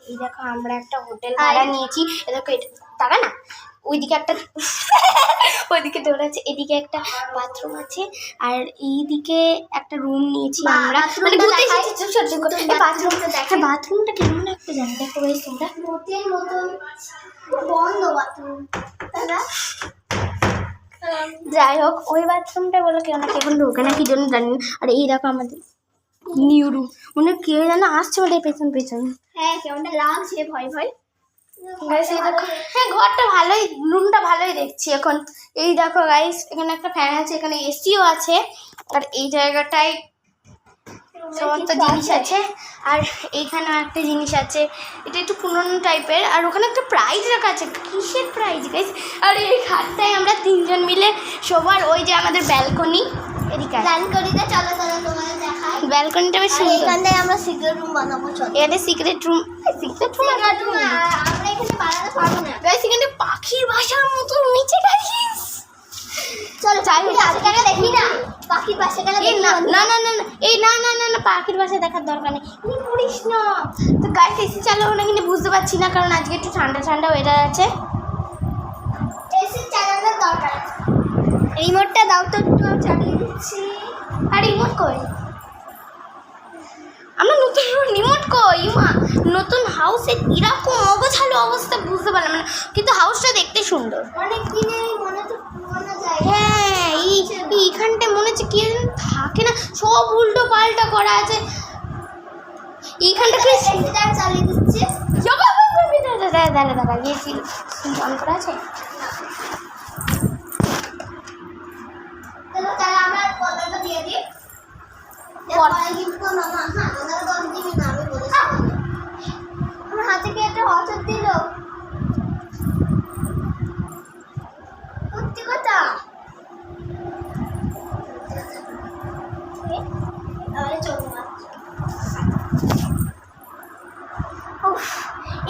এই দেখো আমরা একটা হোটেল ভাড়া নিয়েছি। এ দেখো এটা তারা না ওইদিকে একটা ওইদিকে ডোর আছে, এদিকে একটা বাথরুম আছে, আর এইদিকে একটা রুম নিয়েছি আমরা। মানে ঘুরতে এসেছি বাথরুমটা দেখো, বাথরুমটা কেমন একটা জানি দেখো গাইস তোমরা, হোটেল মতন বন্ধ বাথরুম। যাই হোক ওই বাথরুমটা বলে কেউ না কেমন ঢোকে না কি জন্য জানি না। আর এই দেখো আমাদের নিউ রুম, মনে কেউ যেন আসছে আমাদের পেছন পেছন। হ্যাঁ কেমনটা লাগছে ভয় ভয়। গাইস এই দেখো, হ্যাঁ ঘরটা ভালোই, রুমটা ভালোই দেখছি এখন। এই দেখো গাইস এখানে একটা ফ্যান আছে, এখানে এসিও আছে, আর এই জায়গাটায় সমস্ত জিনিস আছে। আর এইখানেও একটা জিনিস আছে, এটা একটু পুরনো টাইপের। আর ওখানে একটা প্রাইজ রাখা আছে, কিসের প্রাইজ গাইস? আর এই খাটটায় আমরা তিনজন মিলে সবার, ওই যে আমাদের ব্যালকনি, এদিকে ব্যালকনিতে চলো চলো তোমাদের দেখাই। ব্যালকনিটা বেশ সুন্দর, এখানটায় আমরা সিক্রেট রুম বানাবো। চলো এটা সিক্রেট রুম, সিক্রেট রুম আমরা এখানে বানাতে পারবো না গাইস। এখানে পাখির বাসার মতো নিচে গাইস। চলো চাই আজকে দেখি না পাখির বাসা গেলে না না না না এই না না না না পাখির বাসা দেখার দরকার নেই, করিস না তো গাইস। এসি চালাবো না কিন্তু বুঝতে পারছি না, কারণ আজকে একটু ঠান্ডা ঠান্ডা ওয়েদার আছে। এসি চালানোর দরকার আছে। রিমোটটা দাও তো, একটু চালিয়ে দিচ্ছি। আর রিমোট কই? আমরা নতুন রিমোট কই মা? নতুন হাউসে এরকম অগোছালো অবস্থা বুঝতে পারলাম না, কিন্তু হাউসটা দেখতে সুন্দর। অনেক দিনের মনে তো পুরোনো যায়। হ্যাঁ এইখানটায় মনে হচ্ছে কি থাকে না, সব উল্টো পাল্টা করা আছে। এইখানটা কি চালিয়ে দিচ্ছে? দাঁড়া দাঁড়া গিয়েছি অন করা আছে। দিয়ে দিই আমার হাতে কি একটা হঠাৎ দিল সত্যি কথা।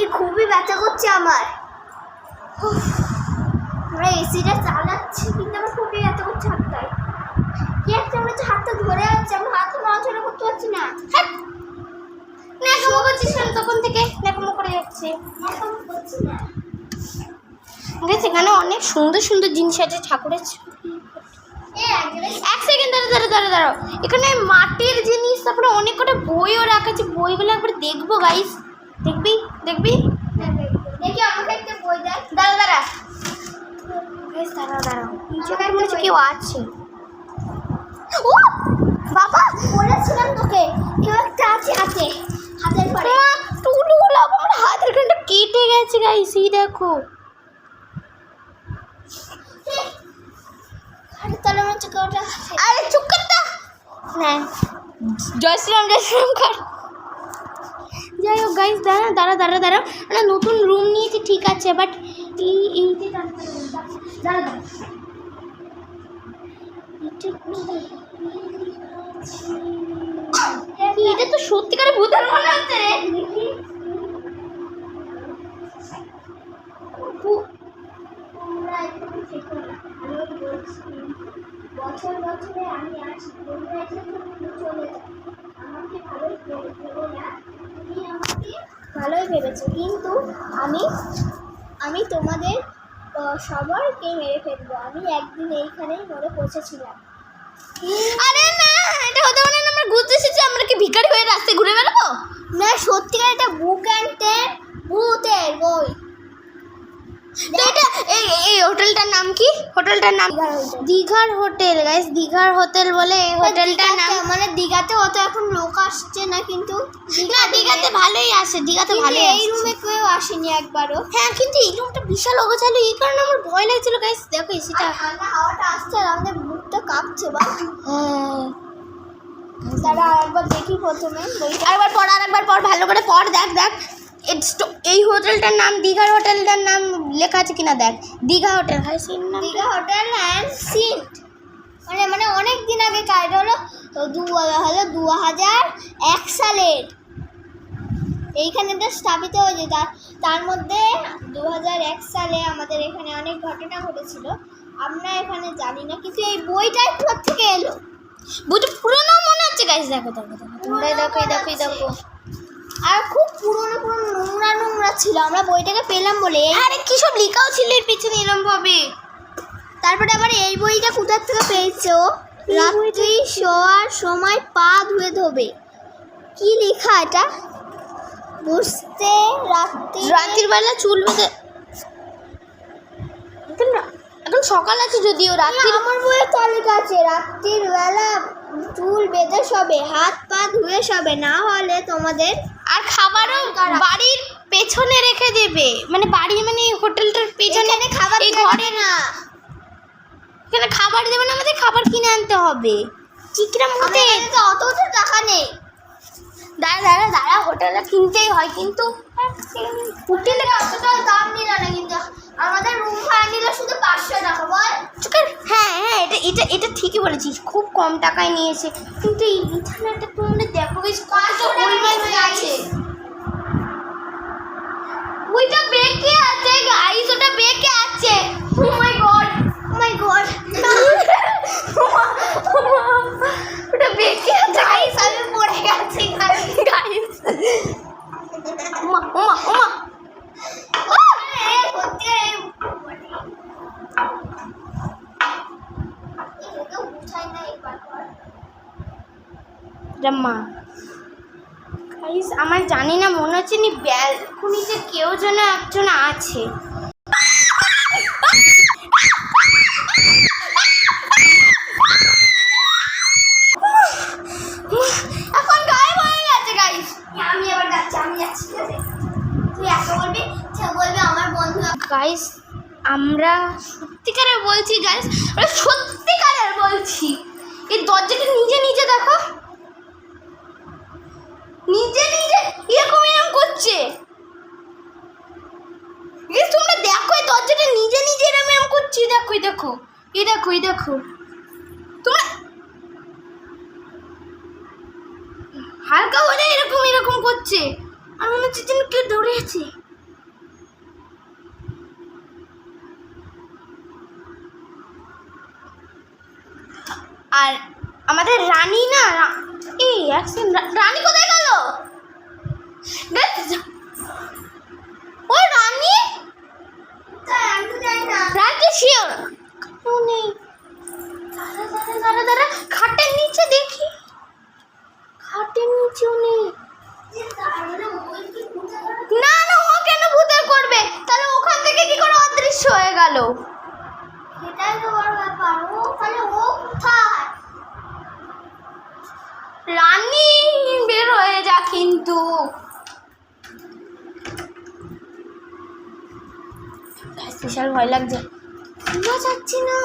এই খুবই ব্যথা করছে আমার। আমরা এসিটা চালাচ্ছি কিন্তু আমার খুবই ব্যথা করছে হাতটায়। কি একটা মনে হচ্ছে হাতটা ধরে আছে, আমার হাত নড়াচড়া করতে পারছি না। ন্যাকামো করছিস কেন তখন থেকে? ন্যাকামো করে যাচ্ছে। ন্যাকামো করছি না। এখানে অনেক সুন্দর সুন্দর জিনিস আছে ঠাকুরের। এক সেকেন্ড দাঁড়াও। এখানে মাটির জিনিস, তারপরে অনেক কটা বইও রাখা আছে। বইগুলো একবার দেখবো গাইস। দেখবি দেখি আমাকে একটা বই দেখ। দাঁড়া নিচে মনে হচ্ছে কেউ আছে। ও বাবা বলেছিলাম তোকে কেউ একটা আছে হাতের পরে। টুলুগুলো আমার হাতের কানটা কেটে গেছে গাইস, এই দেখো। আরে চুপ করতা। হ্যাঁ জয় শ্রীরাম কর। যাই হোক গাইস দাঁড়া আমরা নতুন রুম নিয়েছি ঠিক আছে, বাট এটা তো সত্যিকারের ভূতের মনে হচ্ছে রে। বছরে আমি আসি আমাকে ভালোই ভেবেছো, কিন্তু আমি তোমাদের সবাইকে মেরে ফেলবো। আমি একদিন এইখানেই মরে পৌঁছেছিলাম। আরে না এটা হতে পারে না, আমরা ঘুরতে এসেছি। আমরা কি ভিখারি হয়ে রাস্তায় ঘুরে বেড়াবো? না সত্যিকার এটা বুক অ্যান্ড টেপ ভূতের বই। এটা এই হোটেলটার নাম কি? হোটেলটার নাম দীঘার হোটেল গাইস। দীঘার হোটেল বলে এই হোটেলটার নাম। মানে দীঘাতে অত এখন লোক আসছে না, কিন্তু না দীঘাতে ভালোই আসে। দীঘাতে ভালোই এই রুমে কেউ আসেনি একবারও। হ্যাঁ কিন্তু এই রুমটা বিশাল অগোছালো, এই কারণে আমার ভয় লাগছিল গাইস। দেখো এসিটা ঠান্ডা হাওয়াটা আসছে আর আমাদের বুকটা কাঁপছে। বা হ্যাঁ দাঁড়া একবার দেখি প্রথমে আরেকবার পড় ভালো করে পড়। দেখ এই হোটেলটার নাম দীঘার হোটেলটার নাম লেখা আছে কিনা দেখ। দীঘা হোটেল হয় সিন নাম। দীঘা হোটেল অ্যান্ড সিট মানে অনেক দিন আগে কাজ হলো 2001 সালের এইখানে তো স্থাপিত হয়েছে। তার মধ্যে 2001 সালে আমাদের এখানে অনেক ঘটনা ঘটেছিল, আমরা এখানে জানি না, কিন্তু এই বইটাই কোথা থেকে এলো? বইটা পুরোনো মনে হচ্ছে গাইস। দেখো তোমরা দেখো। আর খুব পুরোনো নোংরা ছিল, আমরা বইটাকে পেলাম বলে। আরে কি সব লেখাও ছিল এর পিছনে এরকম ভাবে। তারপরে আবার এই বইটা কোথা থেকে পেয়েছো? রাত্রি শোয়ার সময় পা ধুয়ে ধোবে। কি লেখা এটা? বুঝতে রাত্রির বেলা চুল বেঁধে, এখন সকাল আছে যদিও, রাত্রি আমার বইয়ে তালিকা আছে রাত্রির বেলা চুল বেঁধে শোবে, হাত পা ধুয়ে শোবে, না হলে তোমাদের আর খাবারও বাড়ির পেছনে রেখে দেবে, মানে বাড়ি মানে হোটেলটার পেছনে খাবার ঘরে না, এখানে খাবার দেবে না, আমাদের খাবার কিনে আনতে হবে। চিকরা মতে অত টাকা নেই। দাঁড়া হোটেলে কিনতেই হয়, কিন্তু হোটেলে অতটা দাম নিল না, কিন্তু আমাদের রুম ভাড়া নিল শুধু 500 টাকা। বল হ্যাঁ হ্যাঁ, এটা ঠিকই বলেছিস, খুব কম টাকায় নিয়েছে, কিন্তু এই বিছানাটা তোমরা দেখো বেশ কত পরিমাণ হয়ে আছে। ওইটা বেঁকে আছে গাইস, ওটা বেঁকে আছে। ও মাই গড, ও মাই গড, ওটা বেঁকে আছে গাইস, আমি পড়ে গেছি গাইস। ওমা ওমা ওমা, আমার জানি না, মনে হচ্ছে নি ব্যালকনিতে কেউ যেন একজন আছে। এখন গায়েব হয়ে গেছে গাইস। আমি আবার যাচ্ছি, আমি যাচ্ছি, তুই এত বলবি আমার বন্ধু। গাইস আমরা সত্যিকারের বলছি গাইস, সত্যিকারের বলছি, এই দরজাটা নিজে নিজে দেখো, নিজে নিজে এরকম করছে। তোমরা দেখো এই দরজাটা নিজে নিজে এরকম করছে, দেখো দেখো এই দেখো এই দেখো, তোমরা হালকা হলে এরকম করছে, আর মনে হচ্ছে যেন কেউ ধরে আছে। আর আমাদের রানী না, এই রানী কোথায় গেল? ও রানী, রানী শিওর নেই। দাঁড়া খাটের নিচে দেখি, খাটের নিচেও নেই। না না, ও কেন ভূতের করবে? তাহলে ওখান থেকে কি করে অদৃশ্য হয়ে গেল? সেটাই তো বড় ব্যাপার। ও তাহলে ও কোথায়? রানী বের হয়ে যা, কিন্তু বিশাল ভয় লাগছে, পুরো যাচ্ছি না,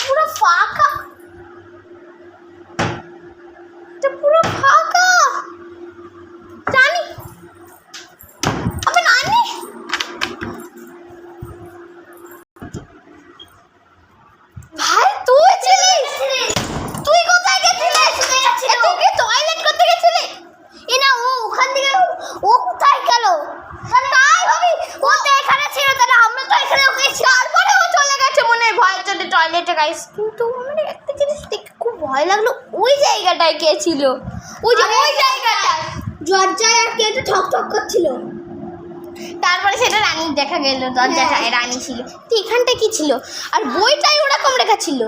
পুরো ফাঁকা, পুরো ফাঁকা। রানী, আমি রানী, ভাই তুই ছিলিস? তুই কোথায় গেছিলিস? তুই কি টয়লেট করতে গেছিলি? এ না, ও ওখান থেকে, ও কোথায় গেল? তাই ভাবি ও তো এখানে ছিল, তাহলে আমরা তো এখানে ওকে, তারপরে ও চলে গেছে মনে হয় ভয়ের জন্য টয়লেটে গাইস। কিন্তু আমার একটা জিনিস দেখে খুব ভয় লাগলো, ওই জায়গাটায় কে ছিল? ওই যে ওই জায়গাটায় দরজায় আর কে একটা ঠক ঠক করছিল, তারপরে সেটা রানী দেখা গেল, দরজাটায় রানী ছিল। তো এখানটা কি ছিল? আর বইটাই ওরকম লেখা ছিল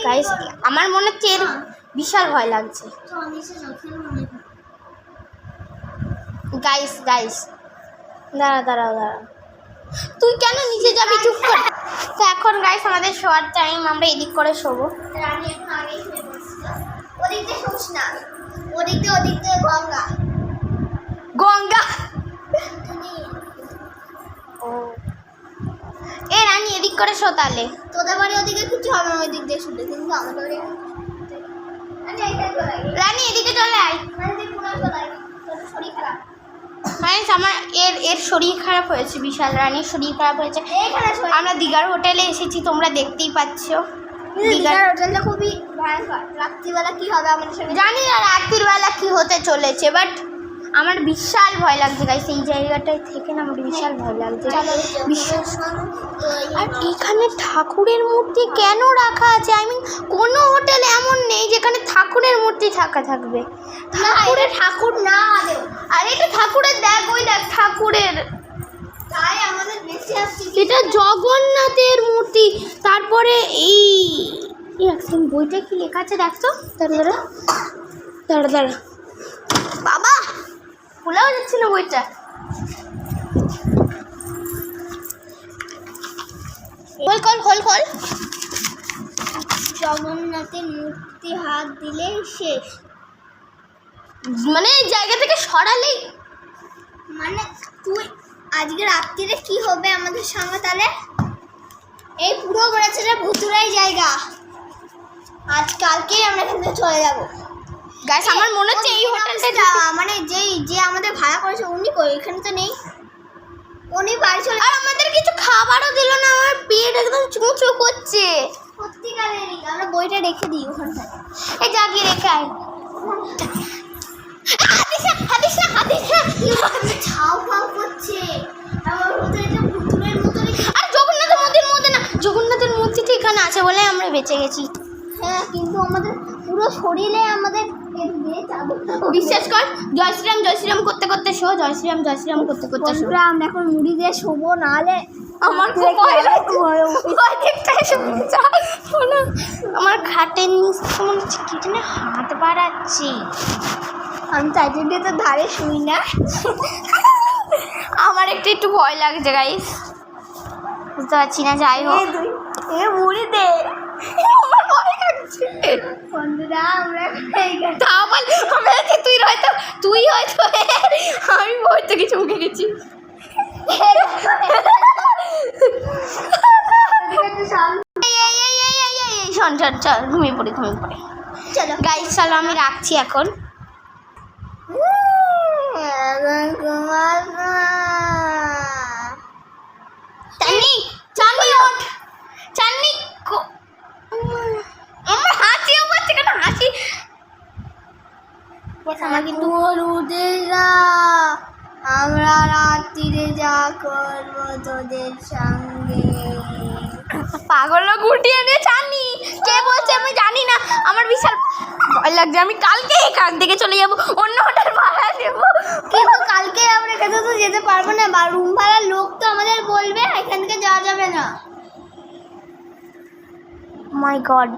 গাইস। আমার মনে হচ্ছে এর বিশাল ভয় লাগছে গাইস। দাঁড়া, তুই কেন নিচে যাবি? চুপ কর। তো এখন গাইস আমাদের শোয়ার টাইম, আমরা এদিক করে শোবো। রানী এখন আগেই শুয়ে পড়ছিল, ওদিক দিয়ে শোস না, ওদিক দিয়ে গঙ্গা। ও এ রানী এদিক করে শো, তাহলে তোদের বাড়ি ওদিকে কিছু হবে না, ওই দিক দিয়ে শুলে, কিন্তু আমাদের বাড়ি রানী এদিকে চলে আয়। শরীর খারাপ আমার, এর শরীর খারাপ হয়েছে, বিশাল রানীর শরীর খারাপ হয়েছে। আমরা দীঘার হোটেলে এসেছি, তোমরা দেখতেই পাচ্ছ। দীঘার হোটেলটা খুবই ভয়ঙ্কর, রাত্রিবেলা কি হবে আমাদের সঙ্গে জানি না, রাত্রিবেলা কি হতে চলেছে, বাট আমার বিশাল ভয় লাগছে গাইস। এই জায়গাটায় থেকে না আমার বিশাল ভয় লাগছে। আর এখানে ঠাকুরের মূর্তি কেন রাখা আছে? আই মিন কোনো হোটেল এমন নেই যেখানে ঠাকুরের মূর্তি থাকবে। ঠাকুর না, আরে একটা ঠাকুরের দেখ, ওই দেখ ঠাকুরের, তাই আমাদের বেশি আসছে। এটা জগন্নাথের মূর্তি। তারপরে এই বইটা কি লেখা আছে দেখতো, দাঁড়া দাঁড়া দাঁড়া, বাবা খোলাও যাচ্ছে না বইটা। খোল। জগন্নাথের মূর্তি হাত দিলে শেষ, মানে জায়গা থেকে সরালেই, মানে তুই আজকে রাত্রিরে কি হবে আমাদের সঙ্গে তাহলে? এই পুরো বলেছে যে ভুতুরাই জায়গা, আজকালকেই আমরা এখান থেকে চলে যাবো। গাইস আমার মনে হচ্ছে এই হোটেলটা, মানে যে আমাদের ভাড়া করেছে উনি কই, এখানে তো নেই, উনি বাড়ি চলে। আর আমাদের কিছু খাবারও দিল না, আমার পেট একদম চুঁচু করছে। সত্যিকারেরই, আমরা বইটা রেখে দিই ওখানটায়। এই জাগিয়ে রেখে আয়। ছাও ফাও করছে, আমার মতো এটা ভুতুরের মতো। আর জগন্নাথের মন্দির মধ্যে না, জগন্নাথের মূর্তিটা এখানে আছে বলে আমরা বেঁচে গেছি। হ্যাঁ, কিন্তু আমাদের পুরো শরীরে আমাদের বিশ্বাস কর, জয় শ্রীরাম করতে করতে শো, জয় শ্রীরাম করতে করতে শো। আমরা এখন মুড়ি দিয়ে শোবো, নাহলে আমার খুব ভয় লাগছে, আমার খাটের নিচ মনে হচ্ছে কি যেন হাত বাড়াচ্ছি। আমি তাই জন্য তো ধারে শুই না। আমার একটু ভয় লাগছে গাইস, বুঝতে পারছি না। যাই হোক, মুড়ি দে, আমার ভয় লাগছে বন্ধুরা। আমরা তুই হয়তো আমি ভয় থেকে চমকে গেছি। শোন চল ঘুমিয়ে পড়ি। চলো গাইস চলো আমি রাখছি এখন। চাননি ওঠ, চাননি আমার হাসিও পাচ্ছে কেন, হাসি আমার কিন্তু আমরা রাত্রিরে যা করবো তোদের সঙ্গে। পাগল গুটিয়ে নিয়ে চাননি, কে বলছে আমি জানি না। আমার বিশাল ভয় লাগছে, আমি কালকে এখান থেকে চলে যাবো, অন্য হোটেল ভাড়া নেবো। কিন্তু কালকে আমরা এখানে তো যেতে পারবো না, বা রুম ভাড়ার লোক তো আমাদের বলবে এখান থেকে যাওয়া যাবে না। মাই গড।